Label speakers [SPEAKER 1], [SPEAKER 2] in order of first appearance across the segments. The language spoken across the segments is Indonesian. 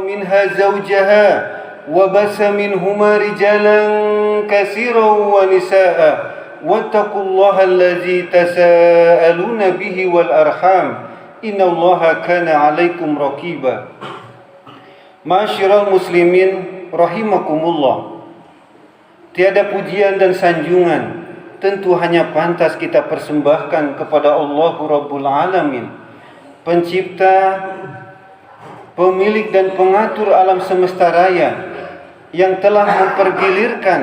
[SPEAKER 1] منها زوجها وبث منهما رجالا كثيرا ونساء واتقوا الله الذي تساءلون به والأرحام إن الله كان عليكم رقيبا. Ma'asyiral muslimin rahimakumullah. Tiada pujian dan sanjungan tentu hanya pantas kita persembahkan kepada Allah Rabbul Alamin, pencipta, pemilik dan pengatur alam semesta raya, yang telah mempergilirkan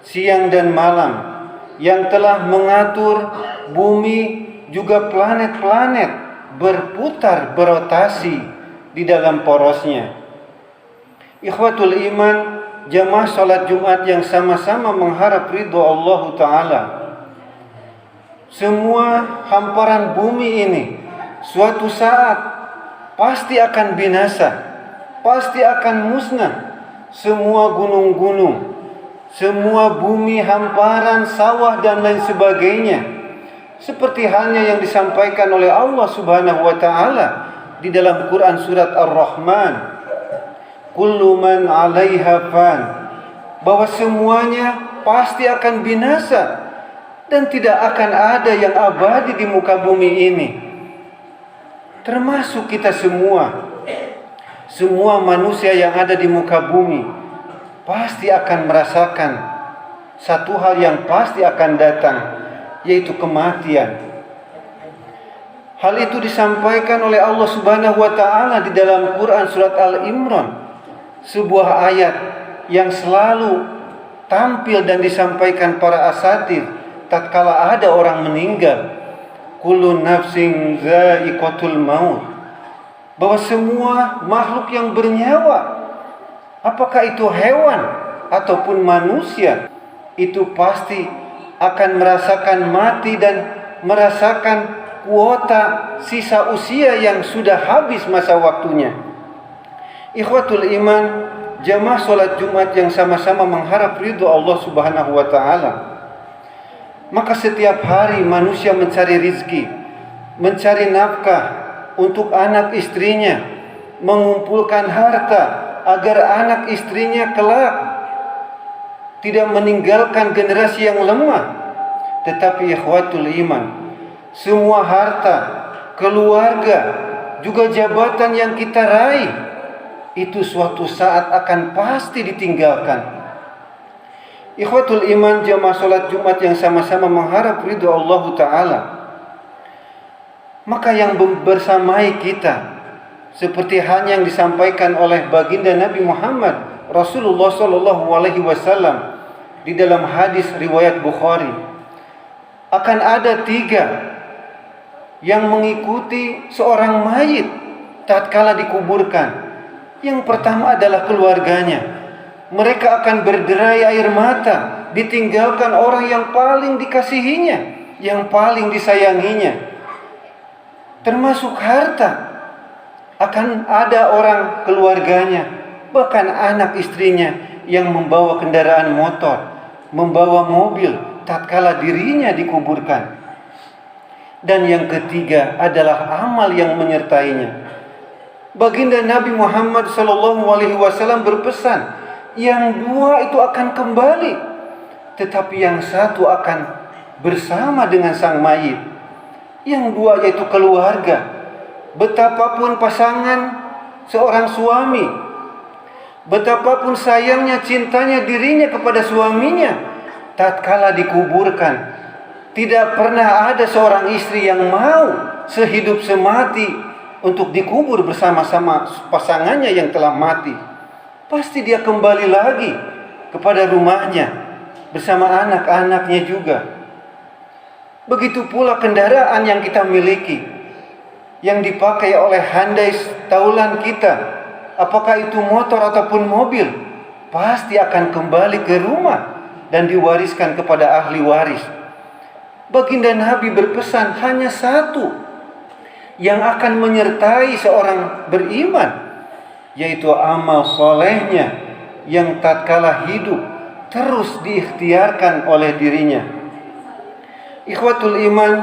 [SPEAKER 1] siang dan malam, yang telah mengatur bumi juga planet-planet berputar berotasi di dalam porosnya. Ikhwatul iman, jamaah salat Jumat yang sama-sama mengharap ridho Allah Ta'ala. Semua hamparan bumi ini suatu saat pasti akan binasa, pasti akan musnah. Semua gunung-gunung, semua bumi, hamparan, sawah dan lain sebagainya. Seperti halnya yang disampaikan oleh Allah Subhanahu wa Ta'ala di dalam Quran surat Ar-Rahman, kullu man 'alaiha fan, bahwa semuanya pasti akan binasa dan tidak akan ada yang abadi di muka bumi ini, termasuk kita semua. Semua manusia yang ada di muka bumi pasti akan merasakan satu hal yang pasti akan datang, yaitu kematian. Hal itu disampaikan oleh Allah Subhanahu wa Ta'ala di dalam Quran surat Al-Imran, sebuah ayat yang selalu tampil dan disampaikan para asatir tatkala ada orang meninggal. Kullu nafsin za'iqatul maut, bahwa semua makhluk yang bernyawa, apakah itu hewan ataupun manusia, itu pasti akan merasakan mati dan merasakan kuota sisa usia yang sudah habis masa waktunya. Ikhwatul iman, jamaah salat Jumat yang sama-sama mengharap ridho Allah Subhanahu wa Ta'ala. Maka setiap hari manusia mencari rizki, mencari nafkah untuk anak istrinya, mengumpulkan harta agar anak istrinya kelak tidak meninggalkan generasi yang lemah. Tetapi ikhwatul iman, semua harta, keluarga, juga jabatan yang kita raih, itu suatu saat akan pasti ditinggalkan. Ikhwatul iman, jamaah salat Jumat yang sama-sama mengharap ridho Allah Ta'ala. Maka yang bersamai kita, seperti halnya yang disampaikan oleh baginda Nabi Muhammad Rasulullah SAW di dalam hadis riwayat Bukhari, akan ada 3 yang mengikuti seorang mayit tatkala dikuburkan. Yang pertama adalah keluarganya. Mereka akan berderai air mata ditinggalkan orang yang paling dikasihinya, yang paling disayanginya. Termasuk harta, akan ada orang keluarganya, bahkan anak istrinya yang membawa kendaraan motor, membawa mobil tatkala dirinya dikuburkan. Dan yang ketiga adalah amal yang menyertainya. Baginda Nabi Muhammad SAW berpesan, yang 2 itu akan kembali, tetapi yang 1 akan bersama dengan sang mayit. Yang 2 yaitu keluarga. Betapapun pasangan seorang suami, betapapun sayangnya, cintanya dirinya kepada suaminya, tatkala dikuburkan, tidak pernah ada seorang istri yang mau sehidup semati untuk dikubur bersama-sama pasangannya yang telah mati. Pasti dia kembali lagi kepada rumahnya bersama anak-anaknya juga. Begitu pula kendaraan yang kita miliki, yang dipakai oleh handai taulan kita, apakah itu motor ataupun mobil, pasti akan kembali ke rumah dan diwariskan kepada ahli waris. Baginda Nabi berpesan, hanya 1 yang akan menyertai seorang beriman, yaitu amal solehnya yang tatkala hidup terus diikhtiarkan oleh dirinya. Ikhwatul iman,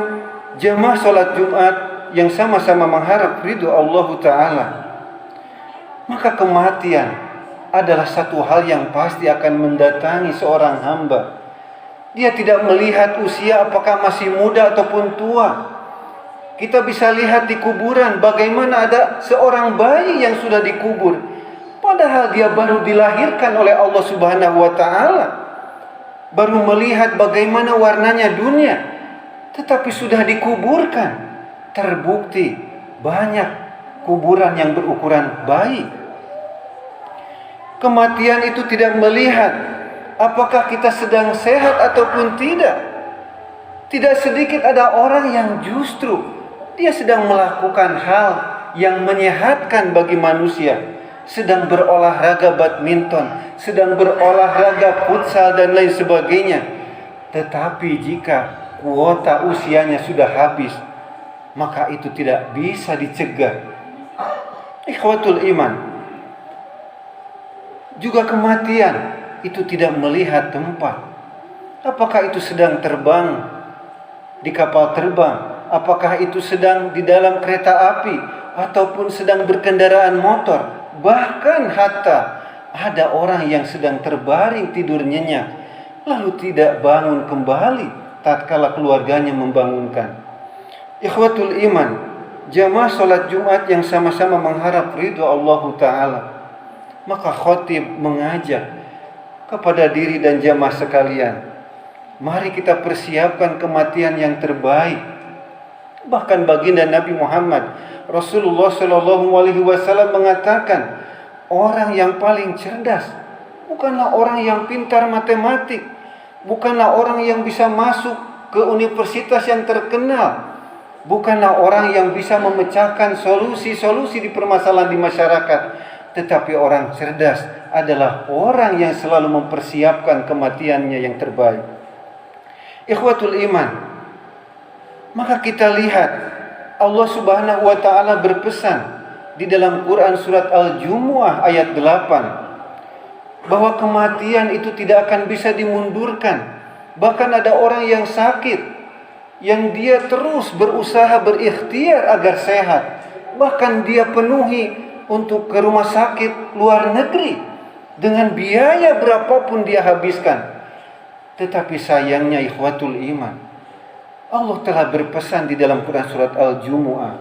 [SPEAKER 1] jamaah salat Jumat yang sama-sama mengharap ridho Allah Ta'ala. maka kematian adalah satu hal yang pasti akan mendatangi seorang hamba. Dia tidak melihat usia apakah masih muda ataupun tua. Kita bisa lihat di kuburan bagaimana ada seorang bayi yang sudah dikubur, padahal dia baru dilahirkan oleh Allah Subhanahu wa taala. Baru melihat bagaimana warnanya dunia, tetapi sudah dikuburkan. Terbukti banyak kuburan yang berukuran bayi. Kematian itu tidak melihat apakah kita sedang sehat ataupun tidak. Tidak sedikit ada orang yang justru dia sedang melakukan hal yang menyehatkan bagi manusia, sedang berolahraga badminton, sedang berolahraga futsal dan lain sebagainya. Tetapi jika kuota usianya sudah habis, maka itu tidak bisa dicegah. Ikhwatul iman, juga kematian itu tidak melihat tempat. Apakah itu sedang terbang di kapal terbang, apakah itu sedang di dalam kereta api, ataupun sedang berkendaraan motor. Bahkan hatta ada orang yang sedang terbaring tidur nyenyak, lalu tidak bangun kembali tatkala keluarganya membangunkan. Ikhwatul iman, jamaah salat Jumat yang sama-sama mengharap ridha Allah Ta'ala, maka khatib mengajak kepada diri dan jamaah sekalian, mari kita persiapkan kematian yang terbaik. Bahkan baginda Nabi Muhammad Rasulullah SAW mengatakan, orang yang paling cerdas bukanlah orang yang pintar matematik, bukanlah orang yang bisa masuk ke universitas yang terkenal, bukanlah orang yang bisa memecahkan solusi-solusi di permasalahan di masyarakat, tetapi orang cerdas adalah orang yang selalu mempersiapkan kematiannya yang terbaik. Ikhwatul iman, maka kita lihat Allah Subhanahu wa taala berpesan di dalam Quran surat Al-Jumu'ah ayat 8 bahwa kematian itu tidak akan bisa dimundurkan. Bahkan ada orang yang sakit yang dia terus berusaha berikhtiar agar sehat, bahkan dia penuhi untuk ke rumah sakit luar negeri dengan biaya berapapun dia habiskan. Tetapi sayangnya ikhwatul iman, Allah telah berpesan di dalam Quran surat Al-Jumu'ah,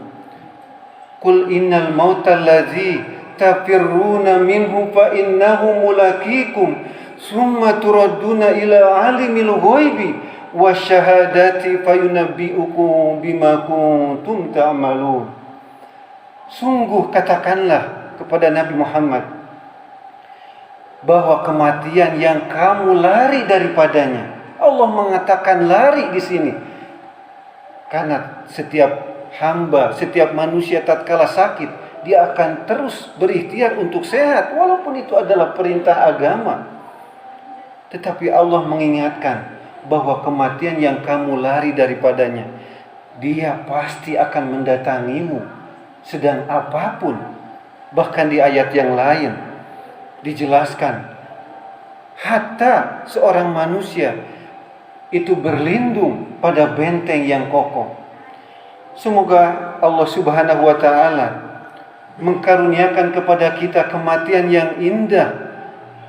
[SPEAKER 1] Qul innal mauta allazi tafirruna minhu fa innahu mulaqikum summa turadduna ila alimil ghaibi wasyahadati fayunabbi'ukum bima kuntum ta'malun. Sungguh katakanlah kepada Nabi Muhammad bahwa kematian yang kamu lari daripadanya, Allah mengatakan lari di sini karena setiap hamba, setiap manusia tatkala sakit, dia akan terus berikhtiar untuk sehat walaupun itu adalah perintah agama. Tetapi Allah mengingatkan bahwa kematian yang kamu lari daripadanya, dia pasti akan mendatangimu sedang apapun. Bahkan di ayat yang lain dijelaskan, hatta seorang manusia itu berlindung pada benteng yang kokoh. Semoga Allah Subhanahu wa taala mengkaruniakan kepada kita kematian yang indah,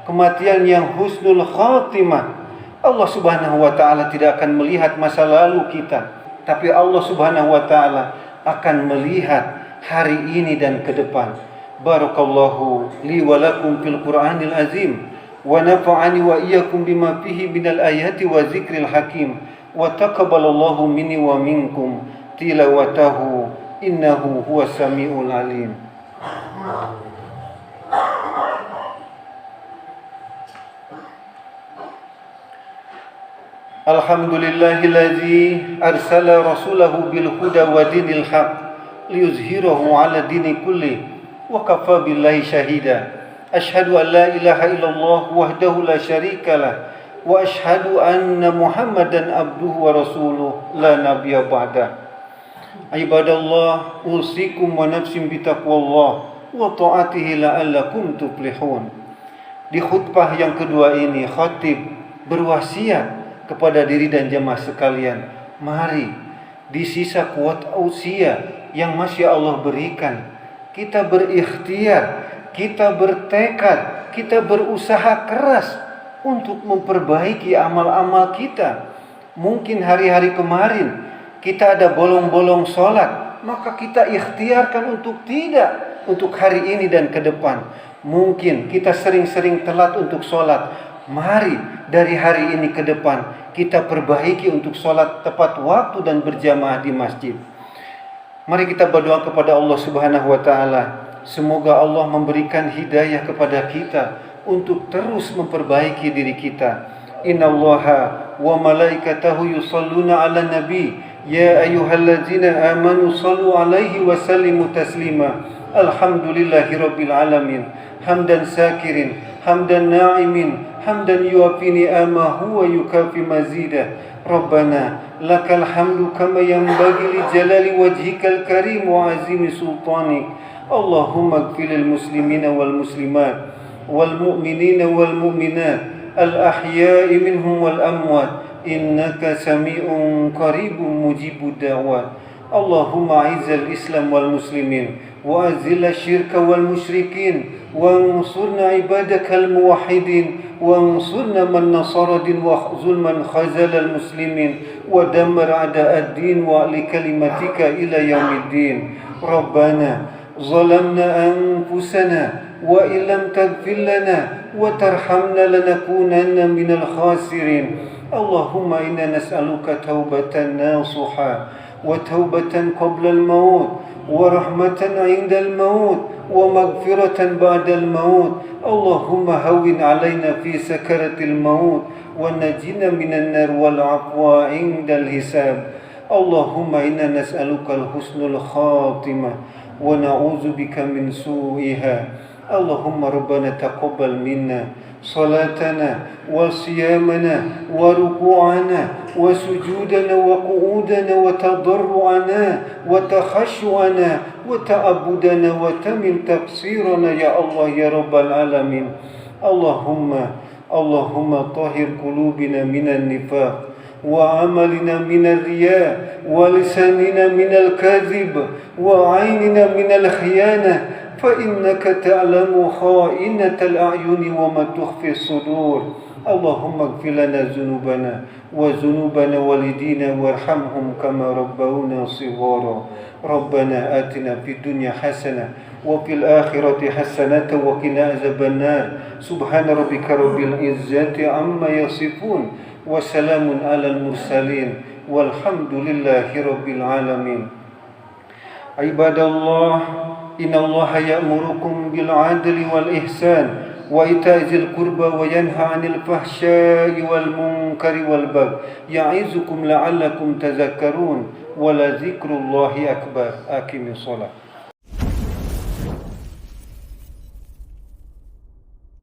[SPEAKER 1] kematian yang husnul khatimah. Allah Subhanahu wa taala tidak akan melihat masa lalu kita, tapi Allah Subhanahu wa taala akan melihat hari ini dan ke depan. Barakallahu li wa lakum fil Qur'anil azim wa nafa'ani wa iyyakum bima fihi minal ayati wa zikril hakim wa taqabbalallahu minni wa minkum tilawatahu innahu huwas samiul alim. Alhamdulillahilladzi arsala rasulahu bil huda wa dinil haq liyuzhirahu ala dini kulli wa kafa billahi syahida. Asyhadu an la ilaha illallah wahdahu la syarika lah wa asyhadu anna Muhammadan abduhu wa rasuluh la nabiyya ba'da. Ibadallah, usikum wa nafsim bitaqwallah wa ta'atihi la'allakum tuflihun. Di khutbah yang kedua ini, khatib berwasiat kepada diri dan jemaah sekalian, mari di sisa kuat usia yang masih Allah berikan, kita berikhtiar, kita bertekad, kita berusaha keras untuk memperbaiki amal-amal kita. Mungkin hari-hari kemarin kita ada bolong-bolong sholat, maka kita ikhtiarkan untuk tidak, untuk hari ini dan ke depan. Mungkin kita sering-sering telat untuk sholat, mari dari hari ini ke depan kita perbaiki untuk sholat tepat waktu dan berjamaah di masjid. Mari kita berdoa kepada Allah Subhanahu wa Ta'ala. Semoga Allah memberikan hidayah kepada kita untuk terus memperbaiki diri kita. Innallaha wa malaikatahu yusalluna ala nabi ya ayyuhalladzina amanu sallu alaihi wa sallimu taslima. Alhamdulillahi rabbil alamin. Hamdan sakirin, hamdan na'imin, hamdan yuafi ni'amahu wa yukafi mazidah. Rabbana lakal hamdu kama yanbaghi li jalali wajhikal karim wa azimi sultanik. Allahumma ighfir lil muslimina wal muslimat wal mu'minina wal mu'minat al ahya'i minhum wal amwat innaka sami'un qaribun mujibud da'wat. Allahumma izzal islam wal muslimin wa azil syirka wal musyrikin وانصرنا عبادك الموحدين وانصرنا من نصر الدين واخذل من خذل المسلمين ودمر أعداء الدين ولكلمتك إلى يوم الدين. ربنا ظلمنا أنفسنا وإن لم تغفر لنا وترحمنا لنكونن من الخاسرين. اللهم إنا نسألك توبة ناصحة وتوبة قبل الموت ورحمة عند الموت ومغفرة بعد الموت. اللهم هون علينا في سكرة الموت ونجنا من النار والعفو عند الحساب. اللهم إنا نسألك الحسن الخاتمة ونعوذ بك من سوءها. اللهم ربنا تقبل منا صلاتنا وصيامنا وركوعنا وسجودنا وقعودنا وتضرعنا وتخشعنا وتعبدنا وتمم تقصيرنا يا الله يا رب العالمين. اللهم طهر قلوبنا من النفاق وعملنا من الرياء ولساننا من الكذب وعيننا من الخيانة فإنك تعلم خائنة الأعين وما تخفي الصدور. اللهم اغفر لنا ذنوبنا وذنوب والدينا وارحمهم كما ربونا صغارا. ربنا آتنا في الدنيا حسنة وفي الآخرة حسنة وقنا عذاب النار. سبحان ربك رب العزة عما يصفون وسلام على المرسلين والحمد لله رب العالمين. عباد الله إن الله يأمركم بالعدل والإحسان وإيتاء ذي القربى وينهى عن الفحشاء والمنكر والبغي يعظكم لعلكم تذكرون ولذكر الله أكبر. أقم الصلاة.